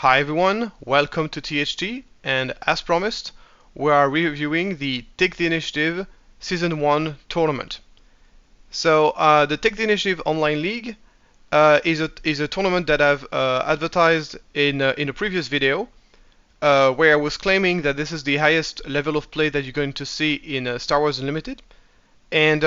Hi everyone, welcome to THT, and as promised, we are reviewing the Take the Initiative Season 1 tournament. So the Take the Initiative Online League is a tournament that I've advertised in a previous video, where I was claiming that this is the highest level of play that you're going to see in Star Wars Unlimited. And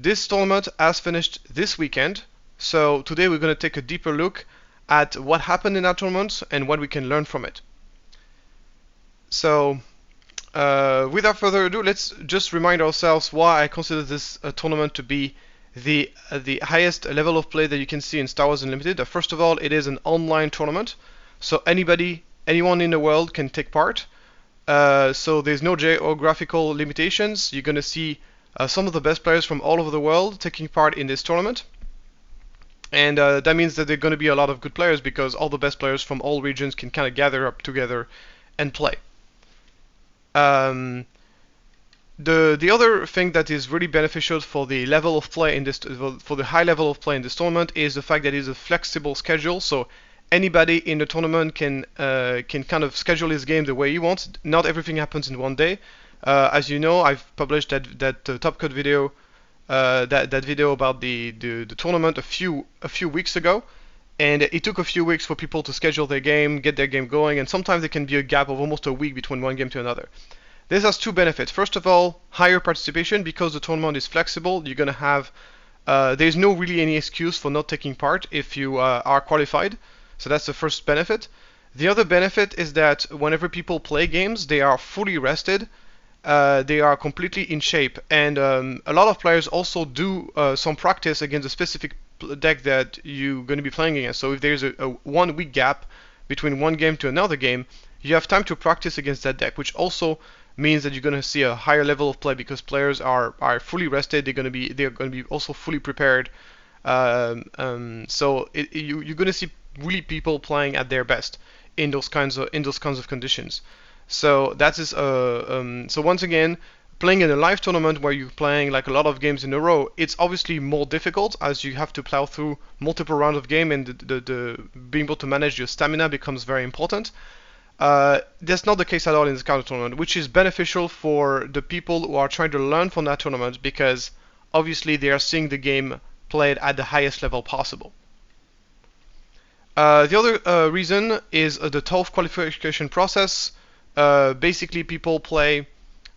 this tournament has finished this weekend, so today we're going to take a deeper look at what happened in that tournament and what we can learn from it. So, without further ado, let's just remind ourselves why I consider this tournament to be the highest level of play that you can see in Star Wars Unlimited. First of all, it is an online tournament, so anyone in the world can take part. So there's no geographical limitations. You're going to see some of the best players from all over the world taking part in this tournament. And that means that there are going to be a lot of good players because all the best players from all regions can kind of gather up together and play. The other thing that is really beneficial for the level of play in this, for the high level of play in this tournament, is the fact that it is a flexible schedule. So anybody in the tournament can kind of schedule his game the way he wants. Not everything happens in one day. As you know, I've published that Top Cut video. That video about the tournament a few weeks ago, and it took a few weeks for people to schedule their game, get their game going, and sometimes there can be a gap of almost a week between one game to another. This has two benefits. First of all, higher participation. Because the tournament is flexible, you're gonna have there's no really any excuse for not taking part if you are qualified. So that's the first benefit. The other benefit is that whenever people play games, they are fully rested. They are completely in shape, and a lot of players also do some practice against a specific deck that you're going to be playing against. So if there's a 1 week gap between one game to another game, you have time to practice against that deck, which also means that you're going to see a higher level of play because players are fully rested. They're going to be also fully prepared. So you're going to see really people playing at their best in those kinds of conditions. So that is so once again, playing in a live tournament where you're playing like a lot of games in a row, it's obviously more difficult as you have to plow through multiple rounds of game, and the being able to manage your stamina becomes very important. That's not the case at all in this kind of tournament, which is beneficial for the people who are trying to learn from that tournament because obviously they are seeing the game played at the highest level possible. The other reason is the tough qualification process. Basically, people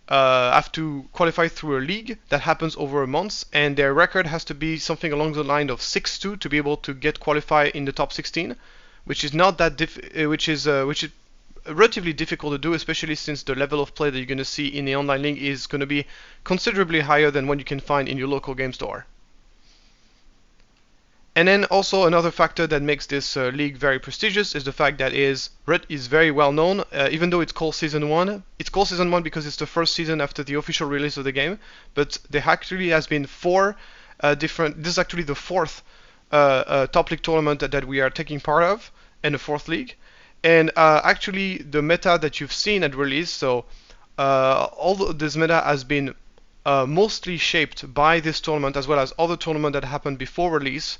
have to qualify through a league that happens over a month, and their record has to be something along the line of 6-2 to be able to get qualified in the top 16, which is not that which is relatively difficult to do, especially since the level of play that you're going to see in the online league is going to be considerably higher than what you can find in your local game store. And then also another factor that makes this league very prestigious is the fact that it is very well known, even though it's called Season 1. It's called Season 1 because it's the first season after the official release of the game, but there actually has been four different, this is actually the fourth top league tournament that we are taking part of, and the fourth league. And actually the meta that you've seen at release, so this meta has been mostly shaped by this tournament as well as other tournaments that happened before release.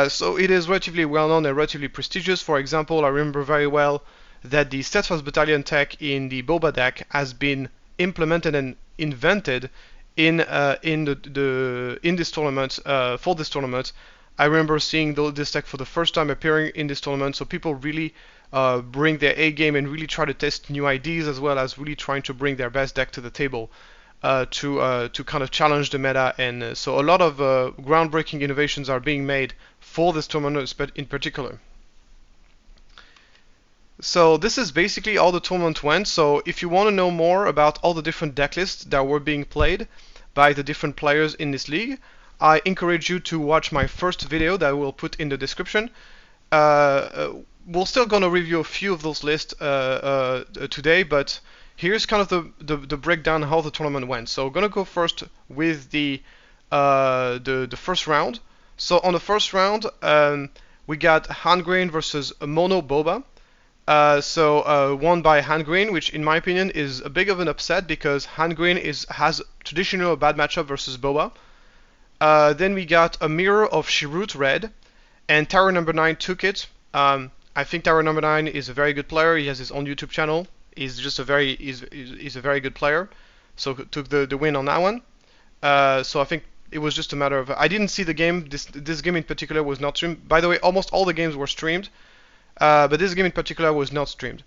So it is relatively well known and relatively prestigious. For example, I remember very well that the Steadfast Battalion tech in the Boba deck has been implemented and invented in this tournament for this tournament. I remember seeing this deck for the first time appearing in this tournament. So people really bring their A game and really try to test new ideas as well as really trying to bring their best deck to the table. To kind of challenge the meta, and so a lot of groundbreaking innovations are being made for this tournament in particular. So this is basically how the tournament went. So if you want to know more about all the different deck lists that were being played by the different players in this league, I encourage you to watch my first video that I will put in the description. We're still going to review a few of those lists today, but here's kind of the breakdown how the tournament went. So we're gonna go first with the first round. So on the first round, we got Handgrain versus Mono Boba. Won by Handgrain, which in my opinion is a big of an upset because Handgrain has traditionally a bad matchup versus Boba. Then we got a Mirror of Shirut Red, and Tower number 9 took it. I think Tower number 9 is a very good player. He has his own YouTube channel. He's just a very he's a very good player. So took the win on that one. So I think it was just a matter of I didn't see the game. This game in particular was not streamed. By the way, almost all the games were streamed, but this game in particular was not streamed.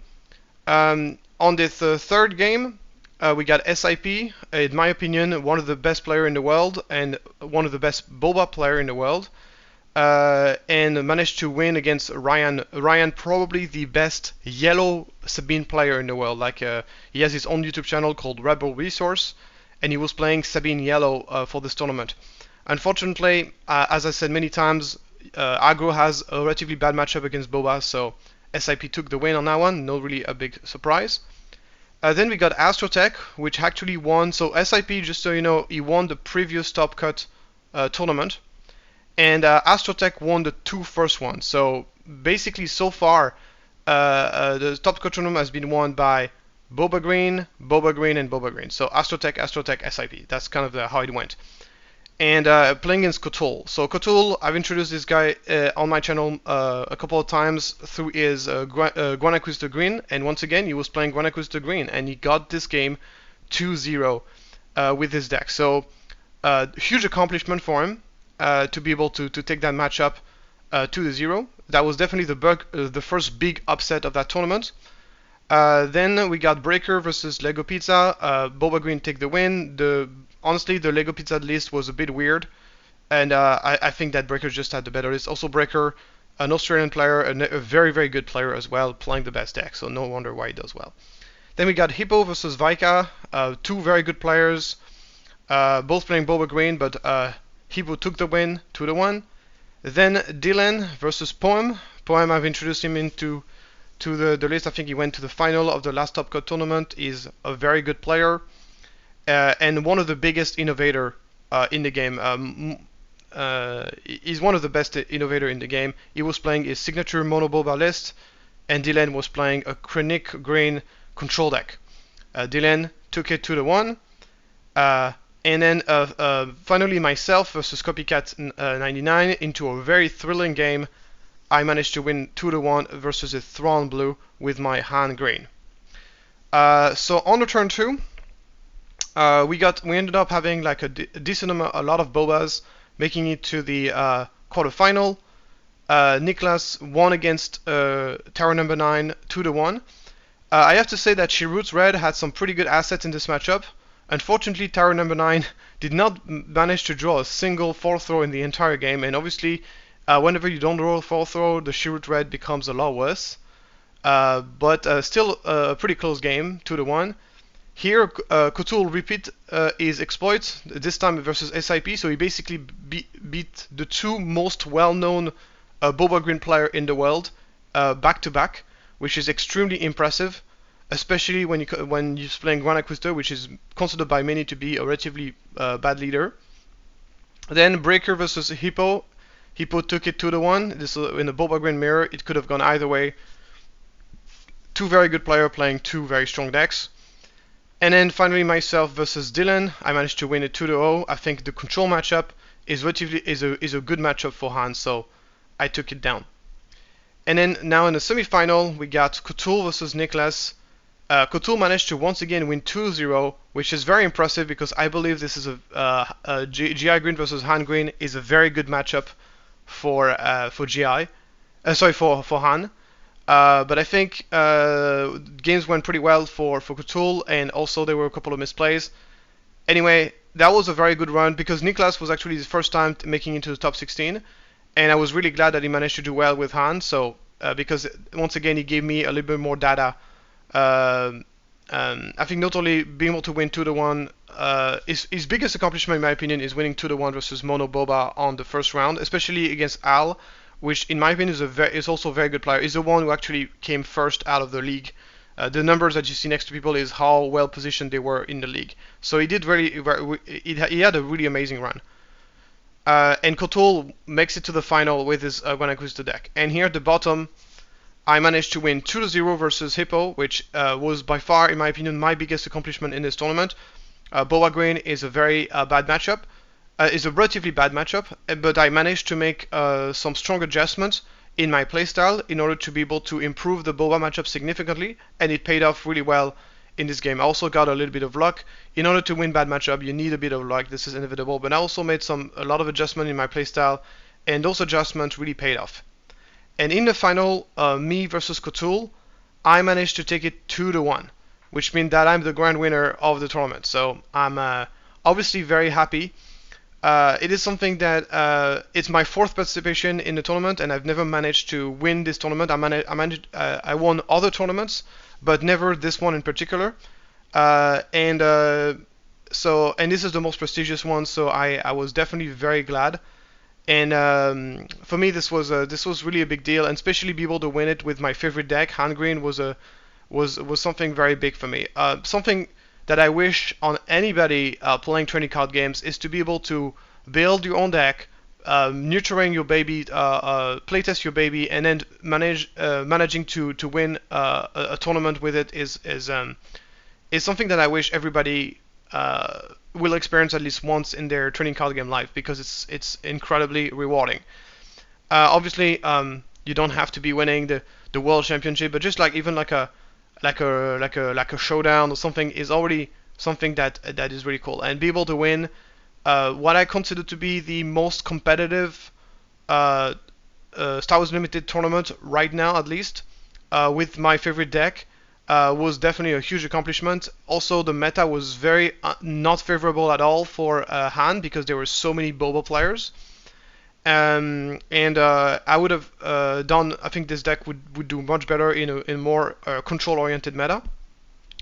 On this third game, we got SIP. In my opinion, one of the best player in the world and one of the best boba player in the world. And managed to win against Ryan. Ryan, probably the best yellow Sabine player in the world. Like he has his own YouTube channel called Rebel Resource, and he was playing Sabine yellow for this tournament. Unfortunately, as I said many times, Agro has a relatively bad matchup against Boba, so SIP took the win on that one. No really a big surprise. Then we got Astrotech, which actually won. So SIP, just so you know, he won the previous Top Cut tournament. And Astrotech won the two first ones. So basically, so far, the Top Cut tournament has been won by Boba Green, and Boba Green. So Astrotech, SIP. That's kind of how it went. And playing against Kotul. So Kotul, I've introduced this guy on my channel a couple of times through his Guanaquista Green. And once again, he was playing Guanaquista Green. And he got this game 2-0 with his deck. So huge accomplishment for him. To be able to take that matchup 2-0. That was definitely the first big upset of that tournament. Then we got Breaker versus Lego Pizza. Boba Green take the win. Honestly, the Lego Pizza list was a bit weird, and I think that Breaker just had the better list. Also, Breaker, an Australian player, a very, very good player as well, playing the best deck, so no wonder why he does well. Then we got Hippo versus Vika. Two very good players, both playing Boba Green, but Hippo took the win 2-1. Then Dylan versus Poem. Poem, I've introduced him into the list. I think he went to the final of the last Top Cut tournament. He's a very good player and one of the biggest innovator in the game. He's one of the best innovator in the game. He was playing his signature mono boba list, and Dylan was playing a Krennic Green control deck. Dylan took it 2-1. And then finally myself versus Copycat 99 into a very thrilling game. I managed to win 2-1 versus a Thrawn Blue with my Han Green. So on the turn 2, we ended up having like a decent amount, a lot of bobas, making it to the quarterfinal. Niklas won against Tower number 9 2-1. I have to say that Chirrut's Red had some pretty good assets in this matchup. Unfortunately, Tower number 9 did not manage to draw a single 4th throw in the entire game, and obviously, whenever you don't draw a 4th throw, the Chirrut Red becomes a lot worse. But still a pretty close game, 2-1. Here, Kotul repeat his exploits, this time versus SIP, so he basically beat the two most well-known Boba Green player in the world back-to-back, which is extremely impressive. Especially when you're playing Guanaquista, which is considered by many to be a relatively bad leader. Then Breaker versus Hippo. Hippo took it 2-1. This in the Boba Green mirror. It could have gone either way. Two very good players playing two very strong decks. And then finally myself versus Dylan. I managed to win it 2-0. I think the control matchup is a good matchup for Han, so I took it down. And then now in the semifinal, we got Kotul versus Niklas. Kotul managed to once again win 2-0, which is very impressive because I believe this is GI Green versus Han Green is a very good matchup for GI. For Han. But I think games went pretty well for Kotul, and also there were a couple of misplays. Anyway, that was a very good run because Niklas was actually his first time making it into the top 16, and I was really glad that he managed to do well with Han. So because once again he gave me a little bit more data. I think not only being able to win 2-1, his biggest accomplishment in my opinion is winning 2-1 versus Mono Boba on the first round, especially against Al, which in my opinion is also a very good player. He's the one who actually came first out of the league. The numbers that you see next to people is how well positioned they were in the league. So he did he had a really amazing run. And Kotul makes it to the final with his Guanaquista deck. And here at the bottom, I managed to win 2-0 versus Hippo, which was by far, in my opinion, my biggest accomplishment in this tournament. Boba Green is a very bad matchup. Is a relatively bad matchup, but I managed to make some strong adjustments in my playstyle in order to be able to improve the boba matchup significantly, and it paid off really well in this game. I also got a little bit of luck. In order to win bad matchup, you need a bit of luck. This is inevitable. But I also made a lot of adjustment in my playstyle, and those adjustments really paid off. And in the final, me versus Kotul, I managed to take it 2-1, which means that I'm the grand winner of the tournament. So I'm obviously very happy. It is something that it's my fourth participation in the tournament, and I've never managed to win this tournament. I won other tournaments, but never this one in particular. And this is the most prestigious one, so I was definitely very glad. And for me, this was really a big deal, and especially be able to win it with my favorite deck, hand green, was something very big for me. Something that I wish on anybody playing trading card games is to be able to build your own deck, nurturing your baby, playtest your baby, and then managing to win a tournament with it is something that I wish everybody will experience at least once in their trading card game life, because it's incredibly rewarding. Obviously, you don't have to be winning the world championship, but just like a showdown or something is already something that is really cool. And be able to win what I consider to be the most competitive Star Wars Limited tournament right now, at least, with my favorite deck, was definitely a huge accomplishment. Also, the meta was very not favorable at all for Han, because there were so many Boba players. I would have done. I think this deck would do much better in more control-oriented meta.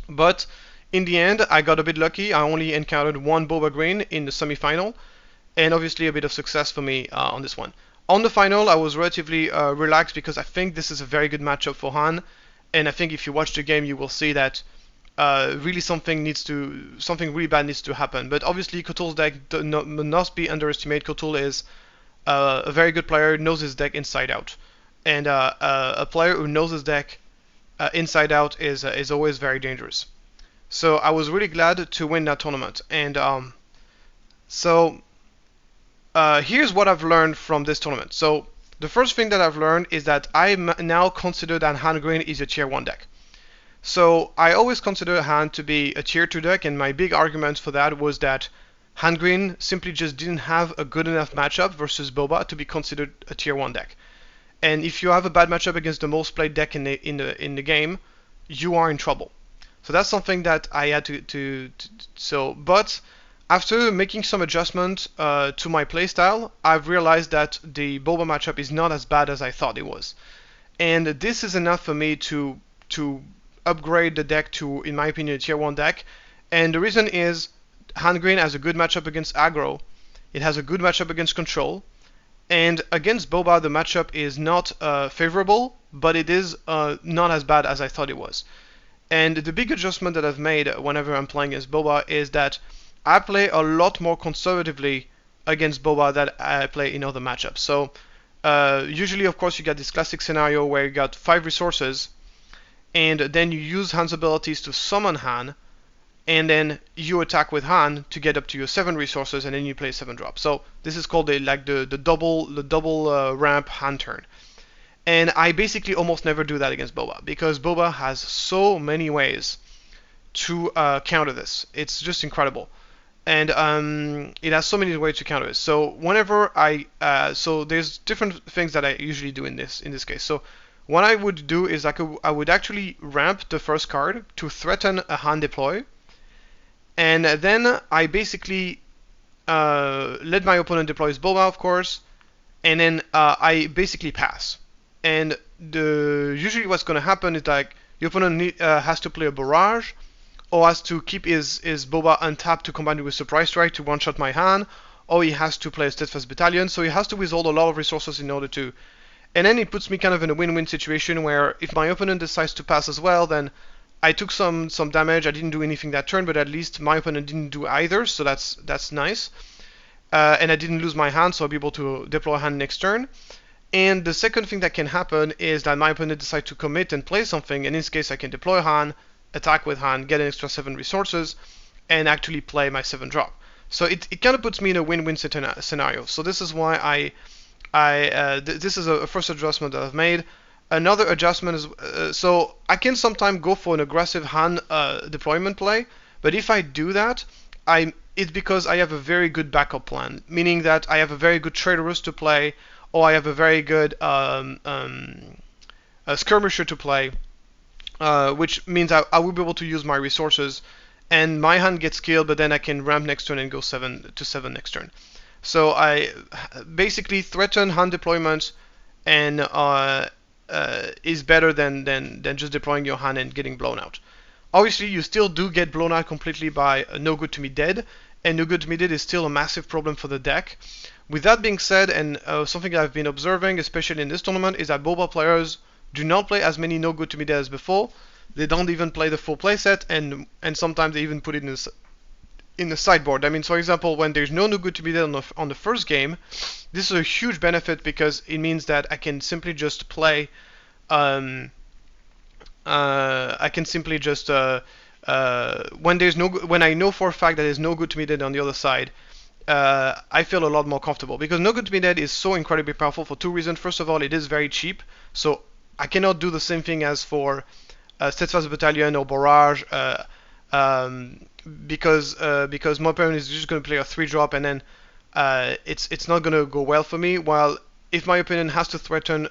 But in the end, I got a bit lucky. I only encountered one Boba Green in the semi-final, and obviously a bit of success for me on this one. On the final, I was relatively relaxed, because I think this is a very good matchup for Han, and I think if you watch the game, you will see that really something really bad needs to happen. But obviously, Kotul's deck must be underestimated. Kotul is a very good player, knows his deck inside out, and a player who knows his deck inside out is always very dangerous. So I was really glad to win that tournament. And here's what I've learned from this tournament. So the first thing that I've learned is that I now consider that Han Green is a tier 1 deck. So I always consider Han to be a tier 2 deck, and my big argument for that was that Han Green simply just didn't have a good enough matchup versus Boba to be considered a tier 1 deck. And if you have a bad matchup against the most played deck in the game, you are in trouble. So that's something that I had but after making some adjustment to my playstyle, I've realized that the Boba matchup is not as bad as I thought it was. And this is enough for me to upgrade the deck to, in my opinion, a tier 1 deck. And the reason is Han Green has a good matchup against aggro, it has a good matchup against control, and against Boba the matchup is not favorable, but it is not as bad as I thought it was. And the big adjustment that I've made whenever I'm playing as Boba is that I play a lot more conservatively against Boba than I play in other matchups. So usually, of course, you get this classic scenario where you got 5 resources, and then you use Han's abilities to summon Han, and then you attack with Han to get up to your 7 resources, and then you play 7 drop. So this is called the double ramp Han turn. And I basically almost never do that against Boba, because Boba has so many ways to counter this. It's just incredible. And it has so many ways to counter this. So whenever so there's different things that I usually do in this case. So what I would do is I would actually ramp the first card to threaten a Han deploy. And then I basically let my opponent deploy his Boba, of course, and then I basically pass. And usually what's going to happen is like your opponent has to play a barrage, or has to keep his Boba untapped to combine it with Surprise Strike to one-shot my Han, or he has to play a Steadfast Battalion, so he has to withhold a lot of resources in order to... And then it puts me kind of in a win-win situation where if my opponent decides to pass as well, then I took some damage. I didn't do anything that turn, but at least my opponent didn't do either, so that's nice. And I didn't lose my hand, so I'll be able to deploy a hand next turn. And the second thing that can happen is that my opponent decides to commit and play something, and in this case I can deploy Han, attack with Han, get an extra 7 resources, and actually play my 7 drop. So it kind of puts me in a win-win scenario. So this is why this is a first adjustment that I've made. Another adjustment is so I can sometimes go for an aggressive hand deployment play, but if I do that, it's because I have a very good backup plan, meaning that I have a very good traitorous to play, or I have a very good skirmisher to play, which means I will be able to use my resources, and my hand gets killed, but then I can ramp next turn and go 7 next turn. So I basically threaten hand deployment, and is better than just deploying your hand and getting blown out. Obviously, you still do get blown out completely by No Good to Me Dead, and No Good to Me Dead is still a massive problem for the deck. With that being said, and something I've been observing, especially in this tournament, is that boba players do not play as many No Good to Me Dead as before. They don't even play the full playset, and sometimes they even put it in the sideboard. I mean, for example, when there's no Good to Be Dead on the first game, this is a huge benefit because it means that I can simply just play. I can simply just when I know for a fact that there's no Good to Be Dead on the other side, I feel a lot more comfortable because No Good to Be Dead is so incredibly powerful for two reasons. First of all, it is very cheap, so I cannot do the same thing as for Steadfast Battalion or Barrage. Because my opponent is just going to play a 3-drop and then it's not going to go well for me. While if my opponent has to threaten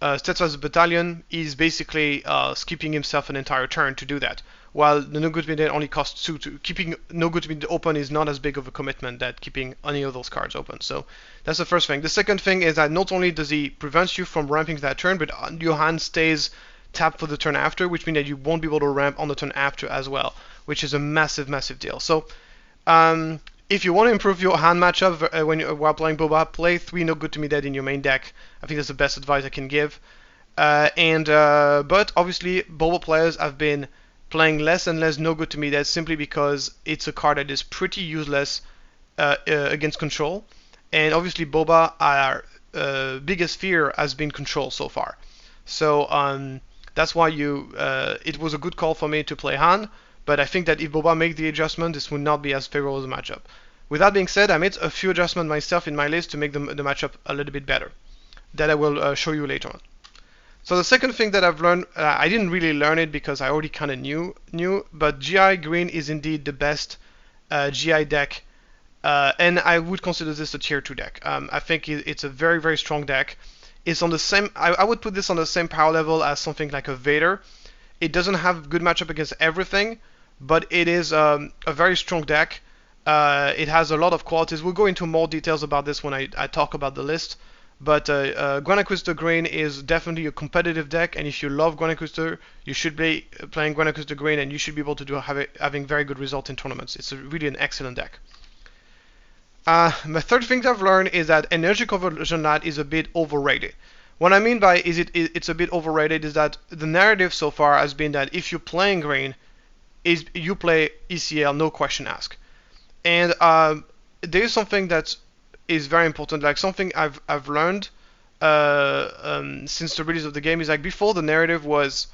Steadfast Battalion, he's basically skipping himself an entire turn to do that. While the No Good to Be Dead only costs 2. Keeping No Good to Be Dead open is not as big of a commitment that keeping any of those cards open. So that's the first thing. The second thing is that not only does he prevent you from ramping that turn, but your hand stays tapped for the turn after, which means that you won't be able to ramp on the turn after as well, which is a massive deal. So if you want to improve your hand matchup while playing boba, play 3 No Good to Me Dead in your main deck. I think that's the best advice I can give. But obviously boba players have been playing less and less No Good to Me Dead simply because it's a card that is pretty useless against control, and obviously boba, our biggest fear has been control so far. So that's why it was a good call for me to play Han, but I think that if boba make the adjustment, this would not be as favorable as a matchup. With that being said, I made a few adjustments myself in my list to make the matchup a little bit better, that I will show you later on. So the second thing that I've learned, I didn't really learn it because I already kind of knew, but GI Green is indeed the best GI deck, and I would consider this a tier 2 deck. I think it's a very, very strong deck. It's on the same, I would put this on the same power level as something like a Vader. It doesn't have good matchup against everything, but it is a very strong deck. It has a lot of qualities. We'll go into more details about this when I talk about the list. But Grand Inquisitor Green is definitely a competitive deck, and if you love Grand Inquisitor, you should be playing Grand Inquisitor Green, and you should be able to having very good results in tournaments. It's really an excellent deck. My third thing I've learned is that Energy Conversion Knight is a bit overrated. What I mean by it's a bit overrated is that the narrative so far has been that if you're playing green, you play ECL, no question asked. And there is something that is very important, like something I've learned since the release of the game is like before the narrative was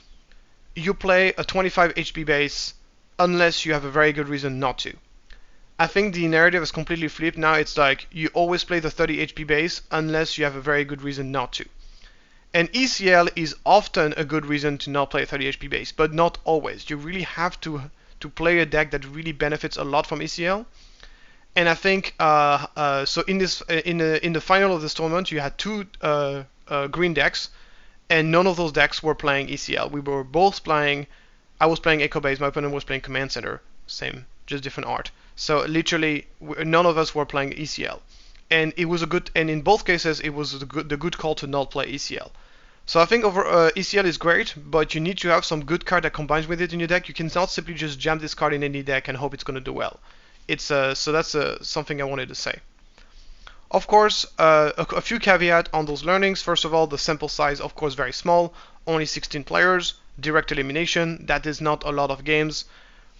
you play a 25 HP base unless you have a very good reason not to. I think the narrative is completely flipped now. It's like you always play the 30 HP base unless you have a very good reason not to. And ECL is often a good reason to not play a 30 HP base, but not always. You really have to play a deck that really benefits a lot from ECL. And I think so. In the final of this tournament, you had 2 green decks, and none of those decks were playing ECL. We were both playing. I was playing Echo Base. My opponent was playing Command Center. Same, just different art. So literally, none of us were playing ECL, and it was a good. And in both cases, it was the good call to not play ECL. So I think ECL is great, but you need to have some good card that combines with it in your deck. You cannot simply just jam this card in any deck and hope it's going to do well. So that's something I wanted to say. Of course, a few caveats on those learnings. First of all, the sample size, of course, very small. Only 16 players, direct elimination. That is not a lot of games.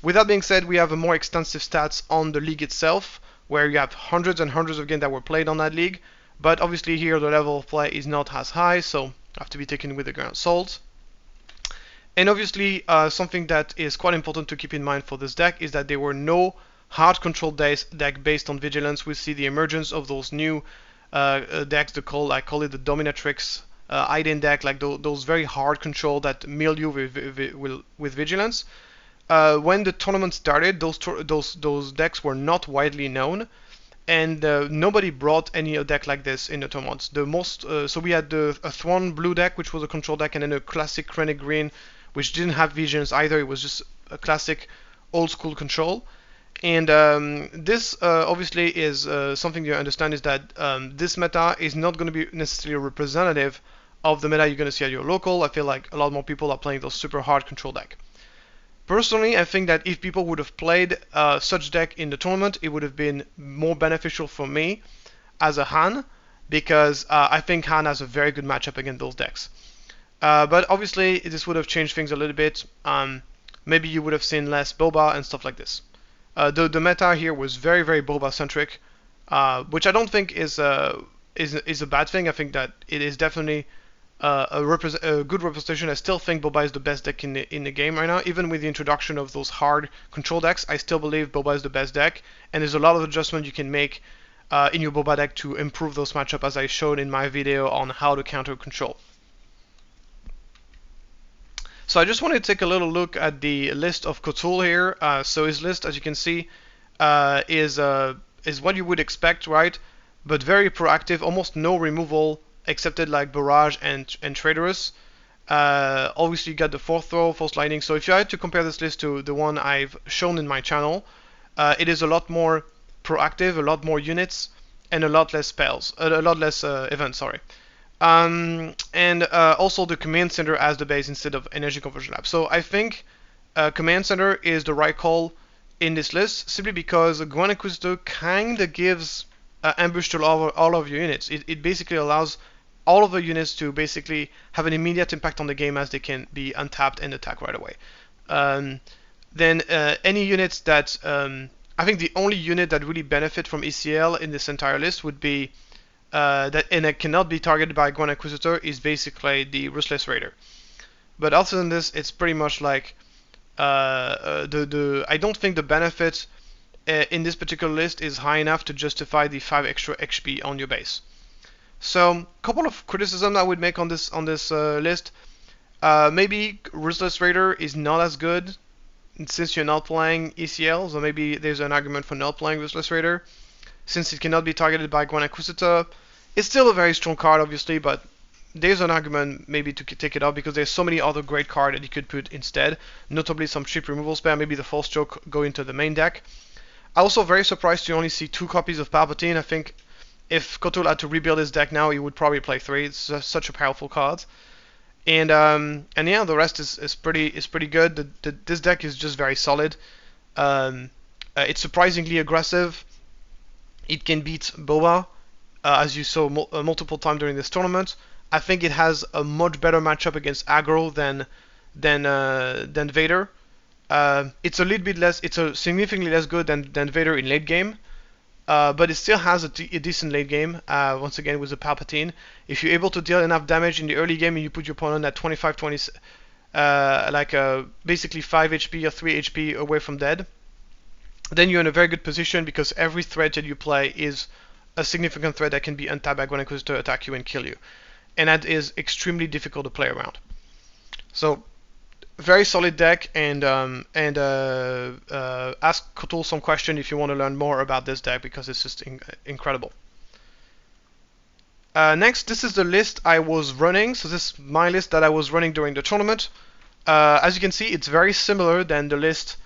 With that being said, we have a more extensive stats on the league itself, where you have hundreds and hundreds of games that were played on that league. But obviously here the level of play is not as high, so have to be taken with a grain of salt. And obviously, something that is quite important to keep in mind for this deck is that there were no hard control deck based on vigilance. We see the emergence of those new decks. I call it the dominatrix Aiden deck, like those very hard control that mill you with vigilance. When the tournament started, those decks were not widely known, and nobody brought any deck like this in the tournaments. The most so we had a Thrawn blue deck, which was a control deck, and then a classic Krennic green, which didn't have visions either. It was just a classic old school control. And this obviously is something you understand is that this meta is not going to be necessarily representative of the meta you're going to see at your local. I feel like a lot more people are playing those super hard control deck. Personally, I think that if people would have played such deck in the tournament, it would have been more beneficial for me as a Han, because I think Han has a very good matchup against those decks. But obviously, this would have changed things a little bit. Maybe you would have seen less Boba and stuff like this. The meta here was very, very Boba centric, which I don't think is a bad thing. I think that it is definitely a good representation. I still think Boba is the best deck in the game right now. Even with the introduction of those hard control decks, I still believe Boba is the best deck, and there's a lot of adjustment you can make in your Boba deck to improve those matchups, as I showed in my video on how to counter control. So I just want to take a little look at the list of Cthulhu here. So his list, as you can see, is what you would expect, right? But very proactive, almost no removal, excepted like Barrage and Traitorous. Obviously you got the Fourth Throw, Force Lightning. So if you had to compare this list to the one I've shown in my channel, it is a lot more proactive, a lot more units, and a lot less spells, a lot less events, sorry. And also the Command Center as the base instead of Energy Conversion Lab. So I think Command Center is the right call in this list, simply because Grand Inquisitor kind of gives ambush to all of your units. It basically allows all of the units to basically have an immediate impact on the game, as they can be untapped and attack right away. Then any units that I think the only unit that really benefit from ECL in this entire list would be and it cannot be targeted by Grand Inquisitor, is basically the Ruthless Raider. But other than this, it's pretty much like I don't think the benefit in this particular list is high enough to justify the 5 extra XP on your base. So, a couple of criticisms I would make on this list. Maybe Ruthless Raider is not as good since you're not playing ECL, so maybe there's an argument for not playing Ruthless Raider. Since it cannot be targeted by Grand Inquisitor, it's still a very strong card, obviously, but there's an argument maybe to take it out, because there's so many other great cards that you could put instead, notably some cheap removal spell, maybe the Force Choke go into the main deck. I'm also very surprised to only see 2 copies of Palpatine. I think if Cthulhu had to rebuild his deck now, he would probably play 3. It's such a powerful card. And yeah, the rest is pretty good. This deck is just very solid. It's surprisingly aggressive. It can beat Boba, as you saw multiple times during this tournament. I think it has a much better matchup against aggro than Vader. It's a little bit less. It's a significantly less good than Vader in late game, but it still has a decent late game. Once again, with the Palpatine, if you're able to deal enough damage in the early game and you put your opponent at 25-20, basically 5 HP or 3 HP away from dead, then you're in a very good position, because every threat that you play is a significant threat that can be untapped by Grand Inquisitor, attack you and kill you. And that is extremely difficult to play around. So, very solid deck, and ask Cthulhu some question if you want to learn more about this deck, because it's just incredible. Next, this is the list I was running. So this is my list that I was running during the tournament. As you can see, it's very similar than the list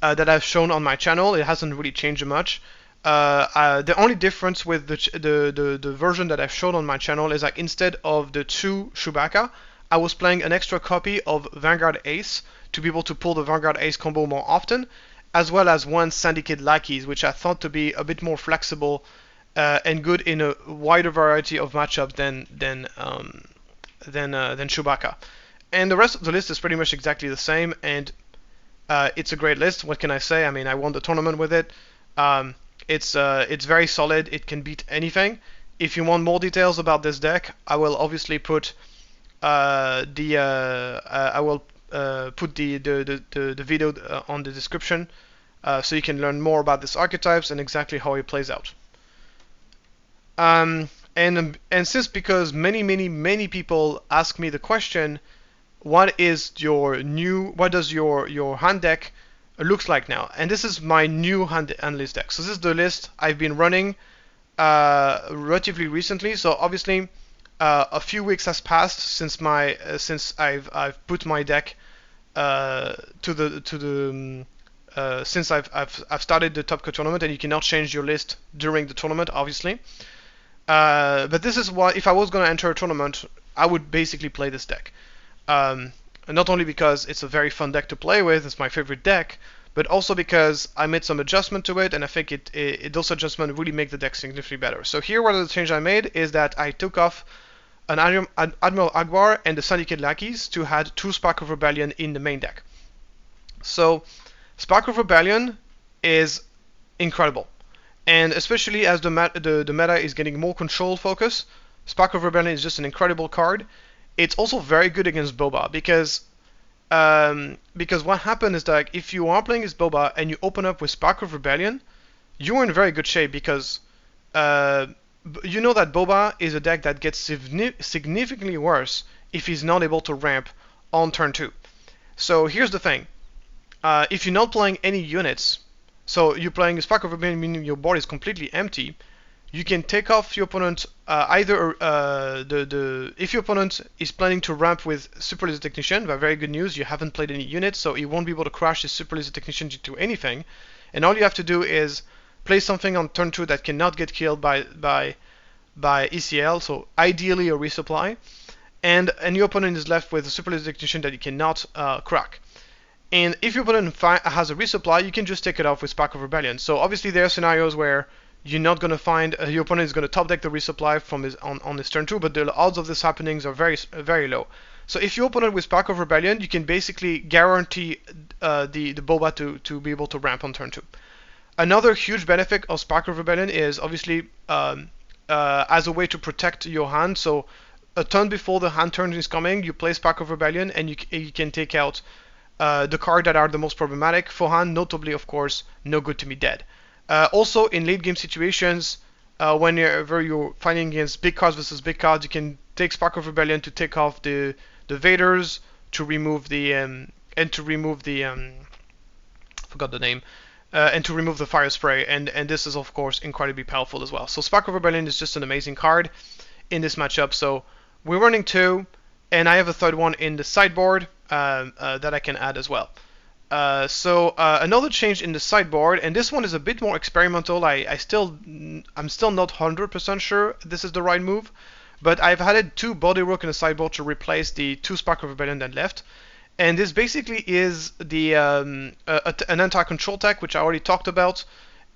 that I've shown on my channel. It hasn't really changed much. The only difference with the version that I've shown on my channel is that instead of the 2 Chewbacca, I was playing an extra copy of Vanguard Ace to be able to pull the Vanguard Ace combo more often, as well as 1 Sandy Kid Lackeys, which I thought to be a bit more flexible and good in a wider variety of matchups than Chewbacca. And the rest of the list is pretty much exactly the same, and it's a great list. What can I say? I mean, I won the tournament with it. It's very solid. It can beat anything. If you want more details about this deck, I will obviously put the video on the description, so you can learn more about this archetypes and exactly how it plays out. And since because many people ask me the question, what does your hand deck looks like now? And this is my new hand list deck. So this is the list I've been running relatively recently. So obviously, a few weeks has passed since I've put my deck since I've started the Top Cut tournament, and you cannot change your list during the tournament, obviously. But this is why, if I was going to enter a tournament, I would basically play this deck. Not only because it's a very fun deck to play with, it's my favorite deck, but also because I made some adjustment to it, and I think those adjustments really make the deck significantly better. So here, one of the changes I made is that I took off an Admiral Akbar and the Syndicate Lackeys to add 2 Spark of Rebellion in the main deck. So Spark of Rebellion is incredible. And especially as the meta is getting more control focus, Spark of Rebellion is just an incredible card. It's also very good against Boba because what happens is that if you are playing as Boba and you open up with Spark of Rebellion, you're in very good shape because you know that Boba is a deck that gets significantly worse if he's not able to ramp on turn 2. So here's the thing. If you're not playing any units, so you're playing a Spark of Rebellion, meaning your board is completely empty, you can take off your opponent if your opponent is planning to ramp with Super Laser Technician. But very good news, you haven't played any units, so he won't be able to crash his Super Laser Technician to anything. And all you have to do is play something on turn 2 that cannot get killed by ECL, so ideally a resupply, and your opponent is left with a Super Laser Technician that he cannot crack. And if your opponent has a resupply, you can just take it off with Spark of Rebellion. So obviously there are scenarios where you're not going to find your opponent is going to top deck the resupply from on his turn 2, but the odds of this happening are very low. So if your opponent with Spark of Rebellion, you can basically guarantee the Boba to be able to ramp on turn 2. Another huge benefit of Spark of Rebellion is obviously as a way to protect your hand. So a turn before the hand turn is coming, you play Spark of Rebellion, and you can take out the cards that are the most problematic for hand, notably, of course, No Good to Me Dead. Also, in late game situations, whenever you're fighting against big cards versus big cards, you can take Spark of Rebellion to take off the Vaders, to remove the forgot the name, and to remove the Fire Spray, and this is of course incredibly powerful as well. So Spark of Rebellion is just an amazing card in this matchup. So we're running 2, and I have a third one in the sideboard that I can add as well. So another change in the sideboard, and this one is a bit more experimental. I'm still not 100% sure this is the right move, but I've added 2 Body Rook in the sideboard to replace the 2 Spark of Rebellion that left. And this basically is an anti-control tech, which I already talked about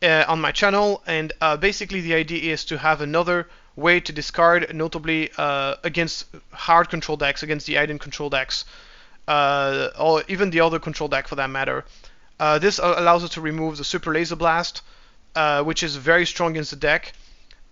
on my channel. And basically the idea is to have another way to discard, notably against hard control decks, against the Aiden control decks, or even the other control deck for that matter. This allows us to remove the Super Laser Blast, which is very strong against the deck.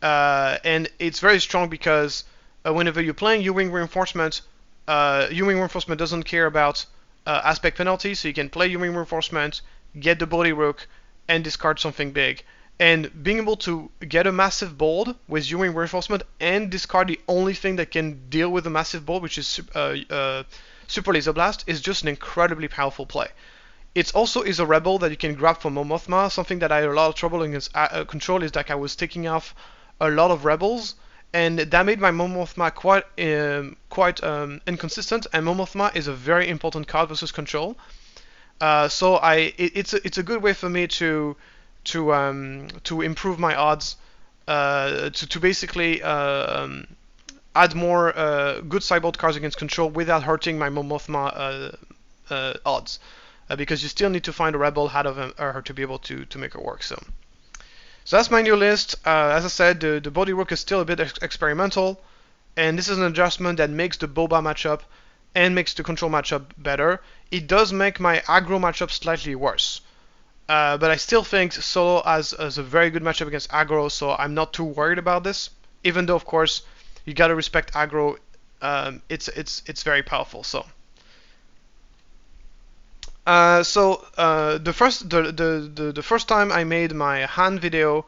And it's very strong because whenever you're playing U-Wing Reinforcement, U-Wing Reinforcement doesn't care about aspect penalty, so you can play U-Wing Reinforcement, get the Body Rook, and discard something big. And being able to get a massive board with U-Wing Reinforcement and discard the only thing that can deal with a massive board, which is Super Laser Blast, is just an incredibly powerful play. It also is a rebel that you can grab from Mon Mothma. Something that I had a lot of trouble against control is that I was taking off a lot of rebels, and that made my Mon Mothma quite inconsistent. And Mon Mothma is a very important card versus control. So it's a good way for me to improve my odds, to basically add more good sideboard cards against control without hurting my Mon Mothma odds, because you still need to find a rebel ahead of her to be able to make it work. So that's my new list. As I said, the Body Rook is still a bit experimental, and this is an adjustment that makes the Boba matchup and makes the control matchup better. It does make my aggro matchup slightly worse, but I still think Solo has a very good matchup against aggro, so I'm not too worried about this. Even though, of course, you gotta respect aggro. It's very powerful. So the first time I made my hand video,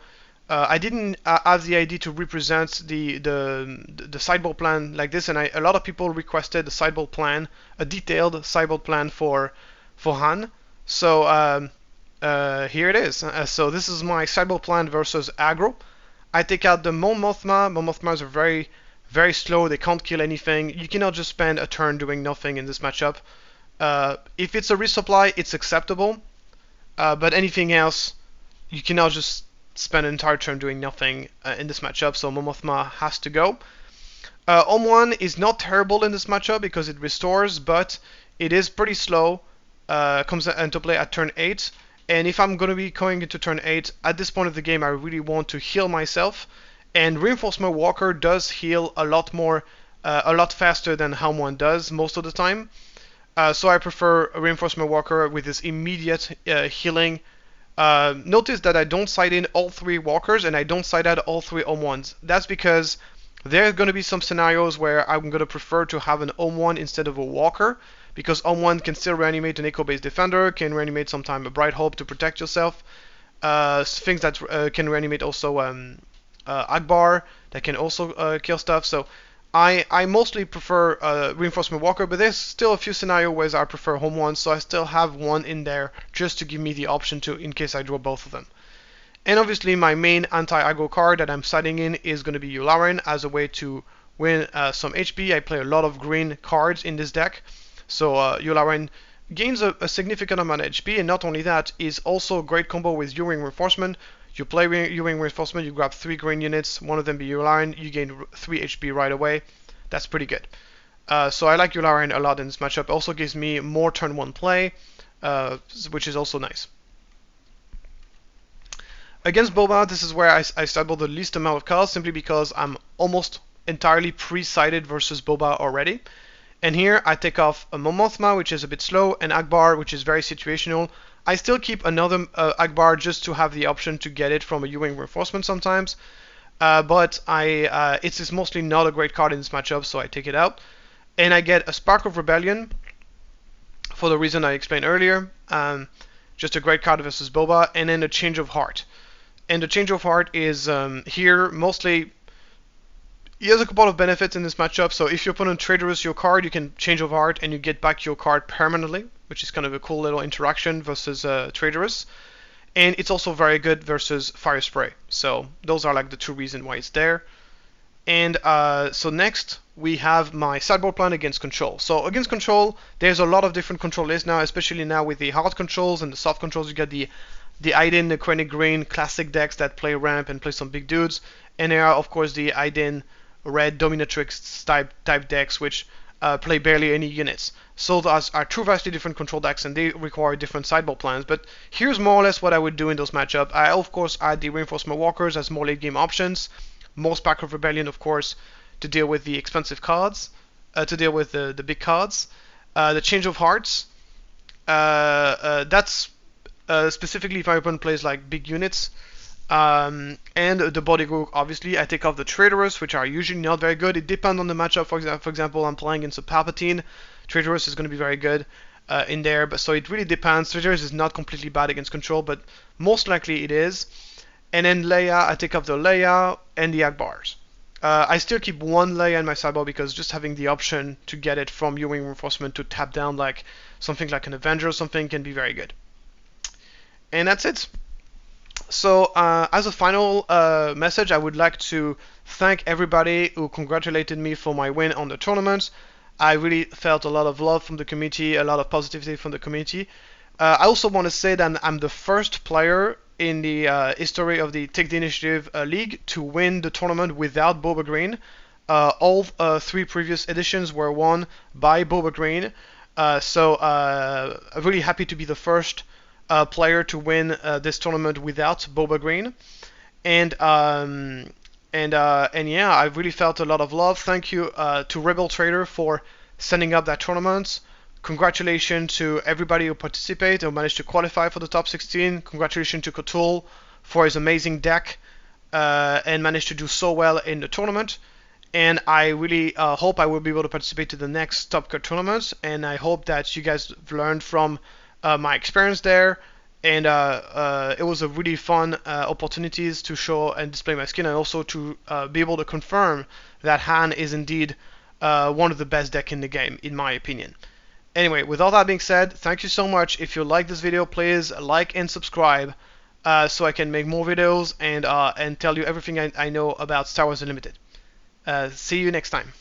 I didn't have the idea to represent the sideboard plan like this, and a lot of people requested a sideboard plan, a detailed sideboard plan for Han. So here it is. So this is my sideboard plan versus aggro. I take out the Mon Mothma. Mon Mothmas are very slow. They can't kill anything. You cannot just spend a turn doing nothing in this matchup. If it's a resupply, it's acceptable. But anything else, you cannot just spend an entire turn doing nothing in this matchup, so Mon Mothma has to go. Om1 is not terrible in this matchup because it restores, but it is pretty slow. Comes into play at turn 8. And if I'm going to be going into turn 8, at this point of the game, I really want to heal myself. And Reinforcement Walker does heal a lot faster than Helm1 does most of the time. So I prefer a Reinforcement Walker with this immediate healing. Notice that I don't side in all 3 walkers and I don't side out all 3 Om1s. That's because there are going to be some scenarios where I'm going to prefer to have an Om1 instead of a walker, because Om1 can still reanimate an Echo-based defender, can reanimate sometime a Bright Hope to protect yourself, things that can reanimate also Akbar, that can also kill stuff. So I mostly prefer Reinforcement Walker, but there's still a few scenarios where I prefer Om1, so I still have one in there just to give me the option to, in case I draw both of them. And obviously my main anti-aggro card that I'm siding in is going to be Yularen as a way to win some HP. I play a lot of green cards in this deck, so Yularen gains a significant amount of HP, and not only that, is also a great combo with U-Wing Reinforcement. You play U-Wing Reinforcement, you grab 3 green units, one of them be Yularen, you gain 3 HP right away. That's pretty good. So I like Yularen a lot in this matchup. Also gives me more turn 1 play, which is also nice. Against Boba, this is where I sideboard the least amount of cards, simply because I'm almost entirely pre-sided versus Boba already. And here I take off a Mon Mothma, which is a bit slow, and Akbar, which is very situational. I still keep another Akbar just to have the option to get it from a U-Wing Reinforcement sometimes. But it's mostly not a great card in this matchup, so I take it out. And I get a Spark of Rebellion, for the reason I explained earlier. Just a great card versus Boba, and then a Change of Heart. And the Change of Heart is here mostly. He has a couple of benefits in this matchup. So if your opponent traitorous your card, you can Change of Heart and you get back your card permanently, which is kind of a cool little interaction versus traitorous. And it's also very good versus Fire Spray. So those are like the 2 reasons why it's there. And so next we have my sideboard plan against control. So against control, there's a lot of different control lists now, especially now with the hard controls and the soft controls. You got the Aiden, the Krennic Green classic decks that play ramp and play some big dudes, and there are of course the Aiden Red Dominatrix type decks which play barely any units. So those are 2 vastly different control decks, and they require different sideboard plans. But here's more or less what I would do in those matchups. I of course add the Reinforcement Walkers as more late game options, more Spark of Rebellion of course to deal with the expensive cards, to deal with the big cards. The Change of Hearts, that's specifically if my opponent plays like big units. And the Bodyguard, obviously, I take off the Traitorous, which are usually not very good. It depends on the matchup. For example, I'm playing against a Palpatine. Traitorous is going to be very good in there, but so it really depends. Traitorous is not completely bad against control, but most likely it is. And then Leia, I take off the Leia and the Akbars. I still keep one Leia in my sideboard because just having the option to get it from U-Wing Reinforcement to tap down like something like an Avenger or something can be very good. And that's it. So as a final message, I would like to thank everybody who congratulated me for my win on the tournament. I really felt a lot of love from the community, a lot of positivity from the community. I also want to say that I'm the first player in the history of the Take the Initiative League to win the tournament without Boba Green. All 3 previous editions were won by Boba Green. So I'm really happy to be the first player to win this tournament without Boba Green. And yeah, I really felt a lot of love. Thank you to Rebel Trader for setting up that tournament. Congratulations to everybody who participated and managed to qualify for the top 16. Congratulations to Cthulhu for his amazing deck and managed to do so well in the tournament. And I really hope I will be able to participate to the next Top Cut tournaments. And I hope that you guys learned from my experience there. and it was a really fun opportunities to show and display my skill, and also to be able to confirm that Han is indeed one of the best deck in the game, in my opinion. Anyway, with all that being said, thank you so much. If you like this video, please like and subscribe so I can make more videos and tell you everything I know about Star Wars Unlimited. See you next time.